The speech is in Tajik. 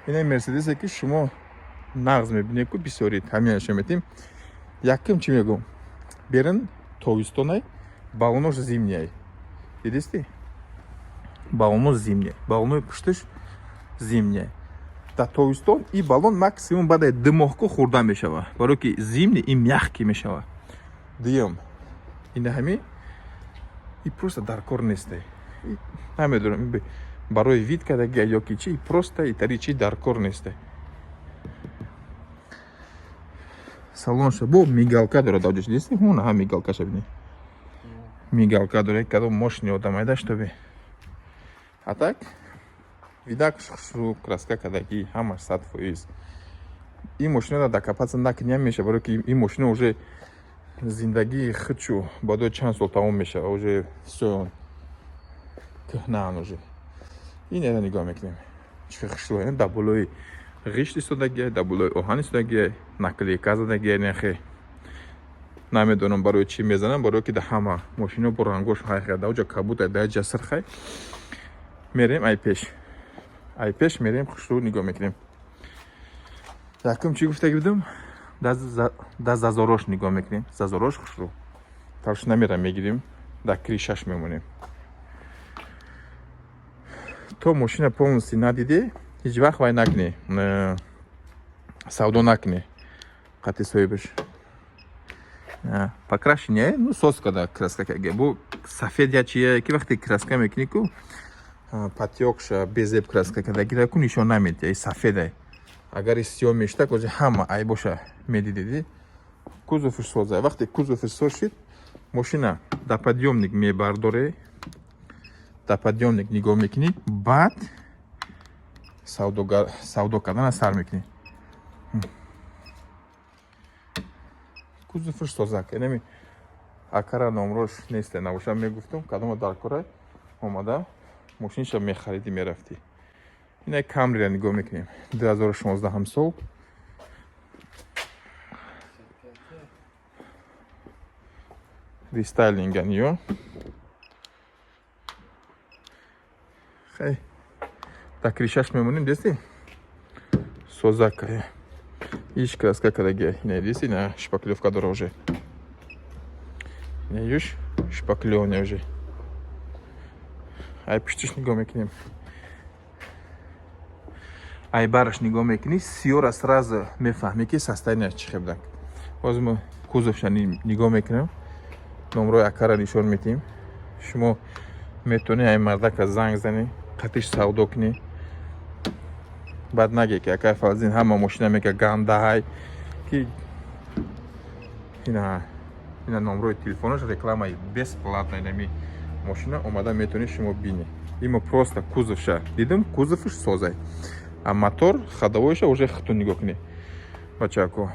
این مرسدسه که شما نغز میبینید که بسیاری همینش میتیم. یکم چی میگم؟ برن تویستونه балонож зимняй. Видите? Балонож зимняй. Балоной пуштиш зимняй. Та тоистон и балон максимум бадай дымохку хурда мешава. Баро ки зимний и мягкий мешава. Дием. Ина хами и просто даркор несте. Намедурам барои вид кадаги ёки чи просто и таричи даркор несте. Салонша бо мигалка дора даҷиш дисти ҳун ҳам мигалка шабини. Мигалка дора кадом мошини одам айда штоби. А так видак шухшу краска кадаги ҳамаш 100%. Ин мошинро да капаца накням меша баро ки ин мошина уже зиндагии худшу бадои чанд сол тамом мешава уже всё кӯҳнаан уже. Ин эра нигоҳ мекунем. Чӣ хушрӯ да болои ғишт истодагия, да болои оҳан истодагия, наклейка задагия нехе. Намедонам барои чӣ мезанам, барое ки да ҳама мошино бо рангош ҳайхе да уҷа кабута да ҷа сирхай. Мерем ай пеш мерем хушрӯ нигоҳ мекунем. Якум чӣ гуфта будам? Да зазорош нигоҳ мекунем. Зазорош хушрӯ. Талш намерам мегирем, да кришаш мемонем. То мошина полностью надиде, ҳеҷ вақт вай накне, савдо накне. Қати соҳибаш. Покрашение, ну соска да краска каге. Бо сафед я чие, ки вақти краска мекунӣ ку патёкша безеб краска кадаги ку нишон намедия, сафеда. Агар сиё мешта коҷа ҳама ай боша медидеди. Кузовш соза. Вақти кузовш соз шид, мошина да подъёмник мебардоре. Да подъёмник нигоҳ мекунӣ, баъд савдо кардана сар мекунӣ. Кузовш соза. Нами акара номрош несте, навошам мегуфтам, кадома дар кора омада мошинша мехариди мерафти. Ина камрира нигоҳ мекунем. 2016 сол. Рестайлинга ниё. Хай. Так кришаш мемонем дести? Созака. Иш краска кадаги. Не дести на шпаклёвка дора уже. Не юш шпаклёвня уже. Ай пуштиш нигоҳ мекунем. Ай бараш нигоҳ мекунӣ, сиёра сразу мефаҳмӣ ки состояниаш чӣ хебдак. Боз мо кузовша нигоҳ мекунем. Номрои акара нишон метиҳем. Шумо метавонӣ ай мардака занг занӣ, қатиш савдо кунӣ. Баъд наге ки акай фарзин ҳама мошина мека гандаҳай ки ина номрои телефонаш рекламаи бесплатна нами мошина омада метавонӣ шумо бинӣ. Имо просто кузовша дидам, кузовш созай. А мотор ходовойша уже хутун нигоҳ кунӣ. Бачако.